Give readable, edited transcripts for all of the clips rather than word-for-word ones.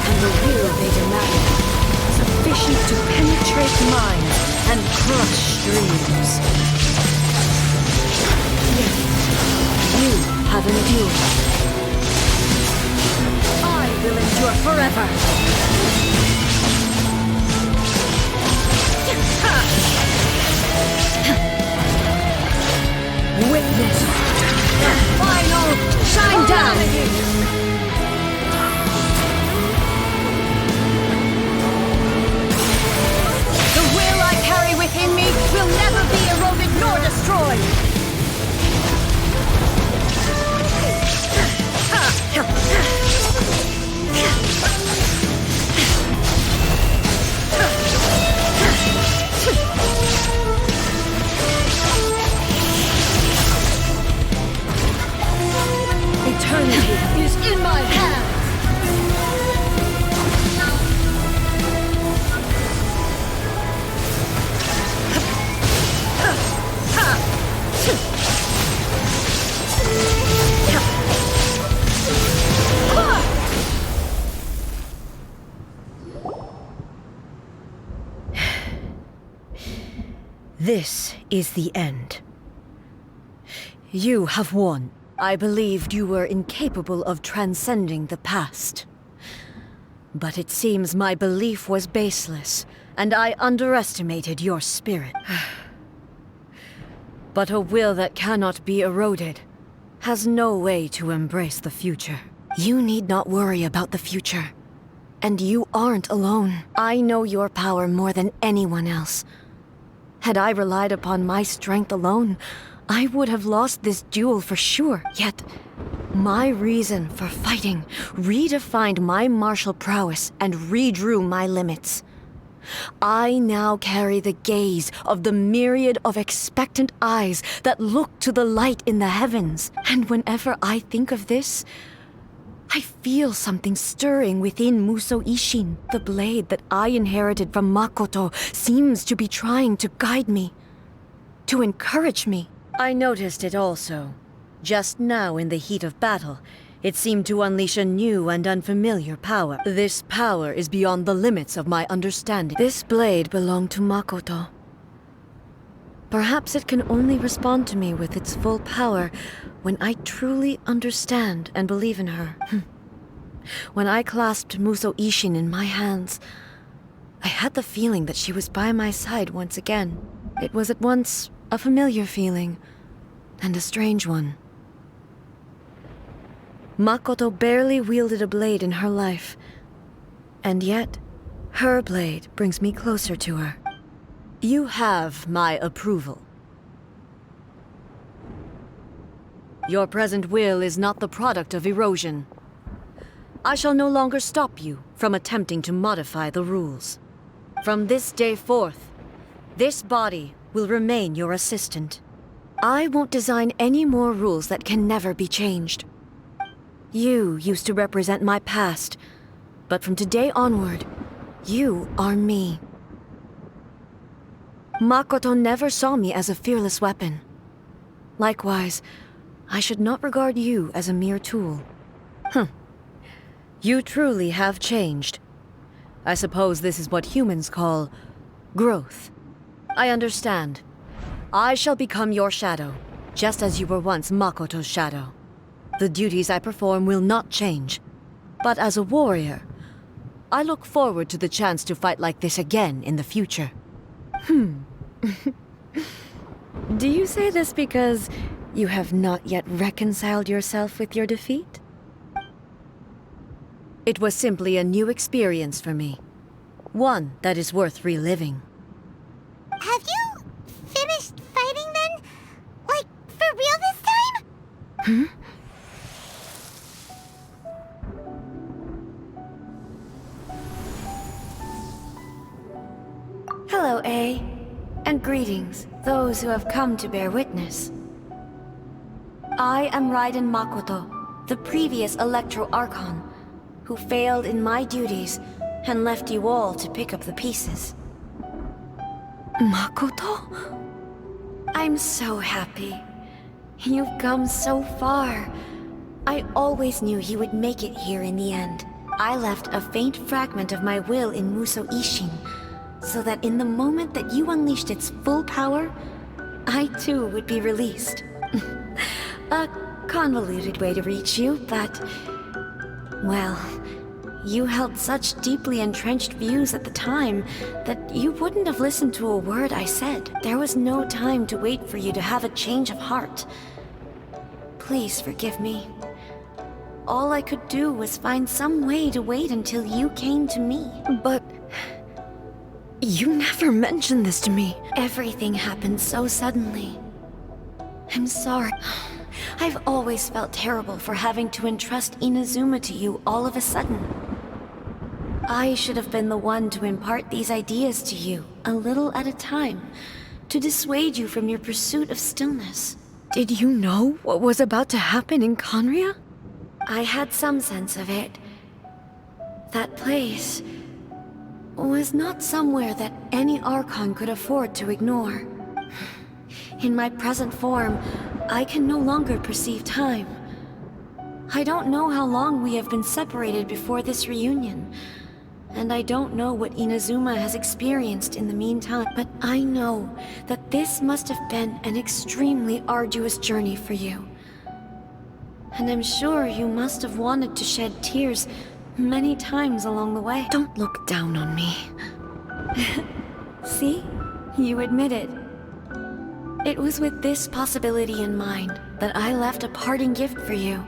And the will they demand, sufficient to penetrate minds and crush dreams. Yet, you have endured. I will endure forever. Witness the final shine down! The will I carry within me will never be eroded nor destroyed! Eternity is in my hands! This is the end. You have won. I believed you were incapable of transcending the past. But it seems my belief was baseless, and I underestimated your spirit. But a will that cannot be eroded has no way to embrace the future. You need not worry about the future. And you aren't alone. I know your power more than anyone else. Had I relied upon my strength alone, I would have lost this duel for sure. Yet, my reason for fighting redefined my martial prowess and redrew my limits. I now carry the gaze of the myriad of expectant eyes that look to the light in the heavens. And whenever I think of this, I feel something stirring within Musou Ishin. The blade that I inherited from Makoto seems to be trying to guide me, to encourage me. I noticed it also. Just now in the heat of battle, it seemed to unleash a new and unfamiliar power. This power is beyond the limits of my understanding. This blade belonged to Makoto. Perhaps it can only respond to me with its full power when I truly understand and believe in her. When I clasped Musou Ishin in my hands, I had the feeling that she was by my side once again. It was at once a familiar feeling and a strange one. Makoto barely wielded a blade in her life, and yet her blade brings me closer to her. You have my approval. Your present will is not the product of erosion. I shall no longer stop you from attempting to modify the rules. From this day forth, this body will remain your assistant. I won't design any more rules that can never be changed. You used to represent my past, but from today onward, you are me. Makoto never saw me as a fearless weapon. Likewise, I should not regard you as a mere tool. You truly have changed. I suppose this is what humans call growth. I understand. I shall become your shadow, just as you were once Makoto's shadow. The duties I perform will not change. But as a warrior, I look forward to the chance to fight like this again in the future. Do you say this because you have not yet reconciled yourself with your defeat? It was simply a new experience for me. One that is worth reliving. Have you finished fighting then? Like, for real this time? Hello, A. And greetings, those who have come to bear witness. I am Raiden Makoto, the previous Electro Archon, who failed in my duties and left you all to pick up the pieces. Makoto? I'm so happy. You've come so far. I always knew he would make it here in the end. I left a faint fragment of my will in Muso Ishin, so that in the moment that you unleashed its full power, I too would be released. A convoluted way to reach you, but... well, you held such deeply entrenched views at the time that you wouldn't have listened to a word I said. There was no time to wait for you to have a change of heart. Please forgive me. All I could do was find some way to wait until you came to me. But... you never mentioned this to me. Everything happened so suddenly. I'm sorry. I've always felt terrible for having to entrust Inazuma to you all of a sudden. I should have been the one to impart these ideas to you, a little at a time, to dissuade you from your pursuit of stillness. Did you know what was about to happen in Conria? I had some sense of it. That place was not somewhere that any Archon could afford to ignore. In my present form, I can no longer perceive time. I don't know how long we have been separated before this reunion, and I don't know what Inazuma has experienced in the meantime, but I know that this must have been an extremely arduous journey for you. And I'm sure you must have wanted to shed tears many times along the way. Don't look down on me. See? You admit it. It was with this possibility in mind that I left a parting gift for you.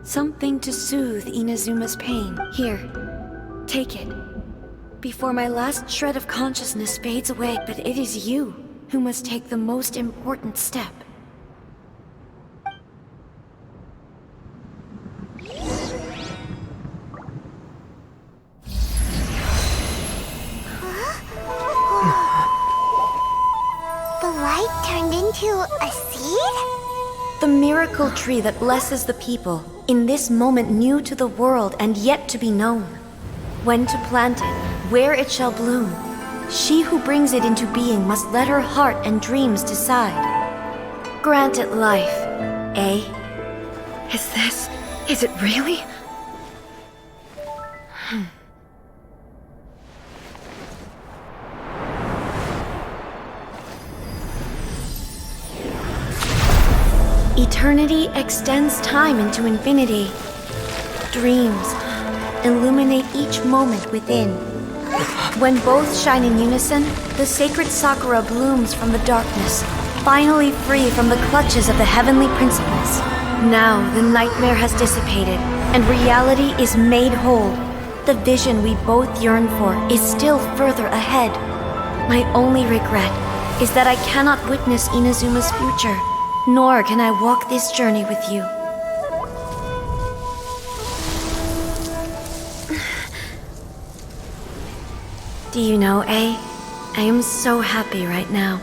Something to soothe Inazuma's pain. Here, take it. Before my last shred of consciousness fades away, but it is you who must take the most important step. The light turned into a seed? The miracle tree that blesses the people, in this moment new to the world and yet to be known. When to plant it, where it shall bloom, she who brings it into being must let her heart and dreams decide. Grant it life, eh? Is it really? Eternity extends time into infinity. Dreams illuminate each moment within. When both shine in unison, the sacred Sakura blooms from the darkness, finally free from the clutches of the heavenly principles. Now the nightmare has dissipated, and reality is made whole. The vision we both yearn for is still further ahead. My only regret is that I cannot witness Inazuma's future, nor can I walk this journey with you. Do you know, I am so happy right now,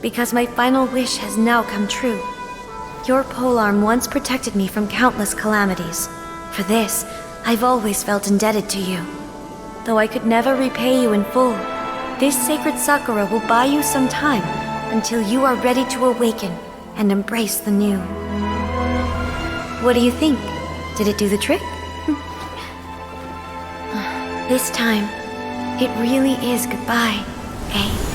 because my final wish has now come true. Your polearm once protected me from countless calamities. For this, I've always felt indebted to you. Though I could never repay you in full, this sacred Sakura will buy you some time until you are ready to awaken and embrace the new. What do you think? Did it do the trick? This time, it really is goodbye, eh?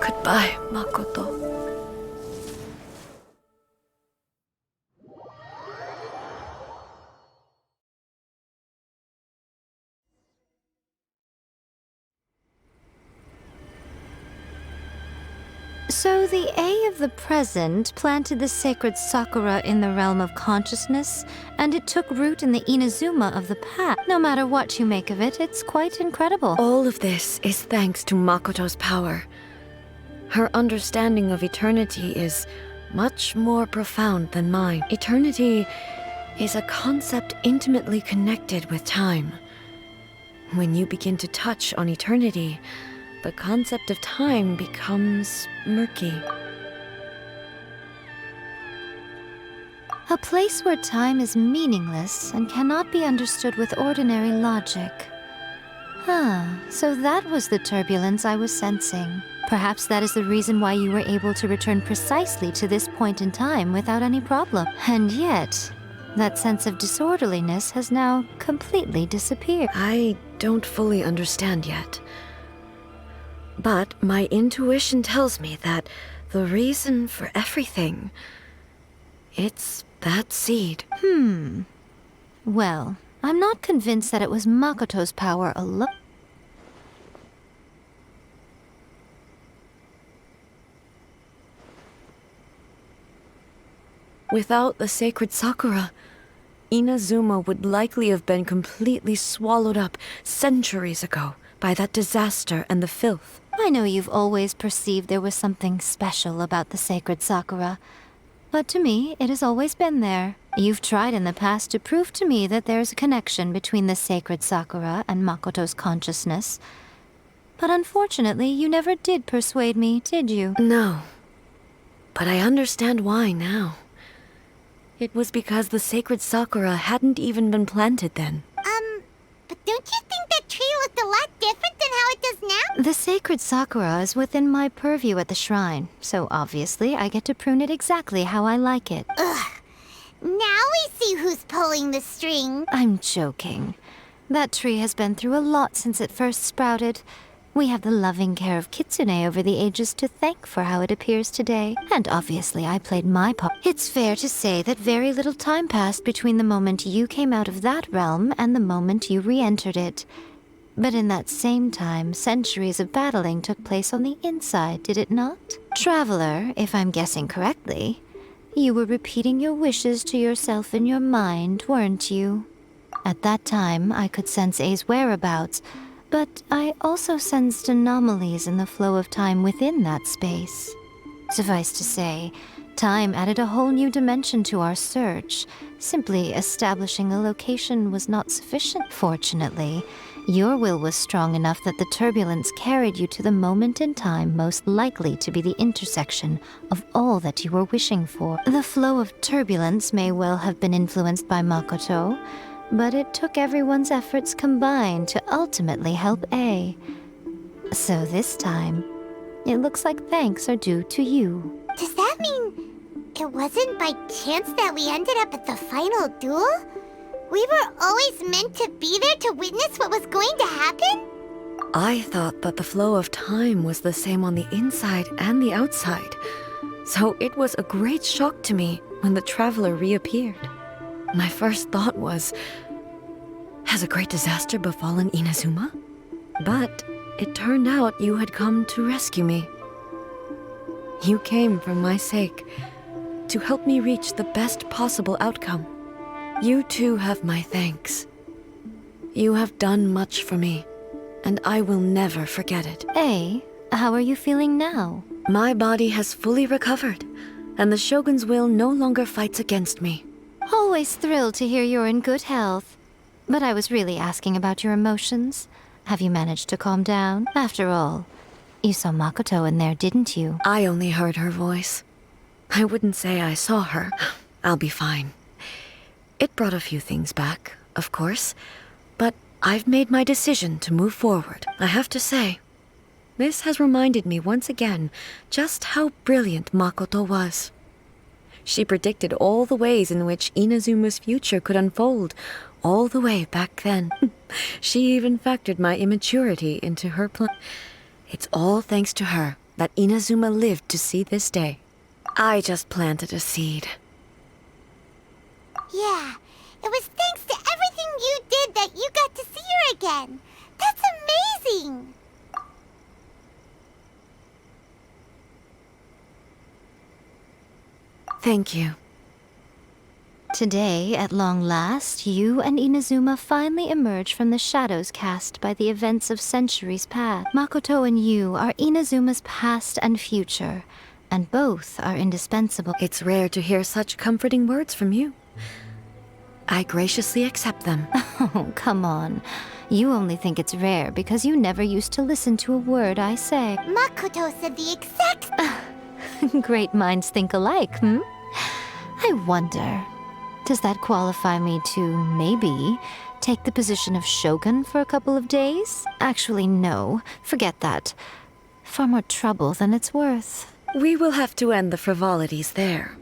Goodbye, Makoto. So the A of the present planted the sacred Sakura in the realm of consciousness, and it took root in the Inazuma of the past. No matter what you make of it, it's quite incredible. All of this is thanks to Makoto's power. Her understanding of eternity is much more profound than mine. Eternity is a concept intimately connected with time. When you begin to touch on eternity, the concept of time becomes murky. A place where time is meaningless and cannot be understood with ordinary logic. So that was the turbulence I was sensing. Perhaps that is the reason why you were able to return precisely to this point in time without any problem. And yet, that sense of disorderliness has now completely disappeared. I don't fully understand yet. But my intuition tells me that the reason for everything, it's that seed. Well, I'm not convinced that it was Makoto's power alone. Without the sacred Sakura, Inazuma would likely have been completely swallowed up centuries ago by that disaster and the filth. I know you've always perceived there was something special about the sacred Sakura, but to me, it has always been there. You've tried in the past to prove to me that there's a connection between the sacred Sakura and Makoto's consciousness, but unfortunately, you never did persuade me, did you? No, but I understand why now. It was because the sacred Sakura hadn't even been planted then. But don't you think that tree looked a lot different than how it does now? The sacred Sakura is within my purview at the shrine, so obviously I get to prune it exactly how I like it. Ugh. Now we see who's pulling the string. I'm joking. That tree has been through a lot since it first sprouted. We have the loving care of Kitsune over the ages to thank for how it appears today. And obviously I played my part. It's fair to say that very little time passed between the moment you came out of that realm and the moment you re-entered it. But in that same time, centuries of battling took place on the inside, did it not? Traveler, if I'm guessing correctly, you were repeating your wishes to yourself in your mind, weren't you? At that time, I could sense A's whereabouts, but I also sensed anomalies in the flow of time within that space. Suffice to say, time added a whole new dimension to our search. Simply establishing a location was not sufficient. Fortunately, your will was strong enough that the turbulence carried you to the moment in time most likely to be the intersection of all that you were wishing for. The flow of turbulence may well have been influenced by Makoto, but it took everyone's efforts combined to ultimately help A. So this time, it looks like thanks are due to you. Does that mean it wasn't by chance that we ended up at the final duel? We were always meant to be there to witness what was going to happen? I thought that the flow of time was the same on the inside and the outside. So it was a great shock to me when the traveler reappeared. My first thought was, has a great disaster befallen Inazuma? But it turned out you had come to rescue me. You came for my sake, to help me reach the best possible outcome. You too have my thanks. You have done much for me, and I will never forget it. A, how are you feeling now? My body has fully recovered, and the Shogun's will no longer fights against me. Always thrilled to hear you're in good health. But I was really asking about your emotions. Have you managed to calm down? After all, you saw Makoto in there, didn't you? I only heard her voice. I wouldn't say I saw her. I'll be fine. It brought a few things back, of course, but I've made my decision to move forward. I have to say, this has reminded me once again just how brilliant Makoto was. She predicted all the ways in which Inazuma's future could unfold, all the way back then. She even factored my immaturity into her plan. It's all thanks to her that Inazuma lived to see this day. I just planted a seed. Yeah, it was thanks to everything you did that you got to see her again. That's amazing! Thank you. Today, at long last, you and Inazuma finally emerge from the shadows cast by the events of centuries past. Makoto and you are Inazuma's past and future, and both are indispensable. It's rare to hear such comforting words from you. I graciously accept them. Oh, come on. You only think it's rare because you never used to listen to a word I say. Makoto said the exact... Great minds think alike, hmm? I wonder, Does that qualify me to, maybe, take the position of Shogun for a couple of days? Actually, no. Forget that. Far more trouble than it's worth. We will have to end the frivolities there.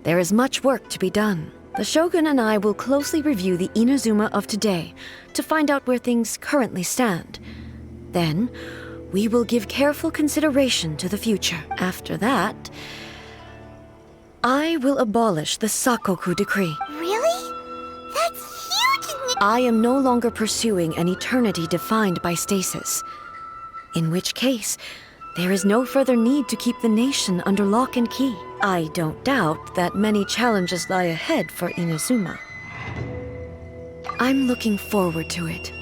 There is much work to be done. The Shogun and I will closely review the Inazuma of today to find out where things currently stand. Then, we will give careful consideration to the future. After that, I will abolish the Sakoku decree. Really? That's huge! I am no longer pursuing an eternity defined by stasis. In which case, there is no further need to keep the nation under lock and key. I don't doubt that many challenges lie ahead for Inazuma. I'm looking forward to it.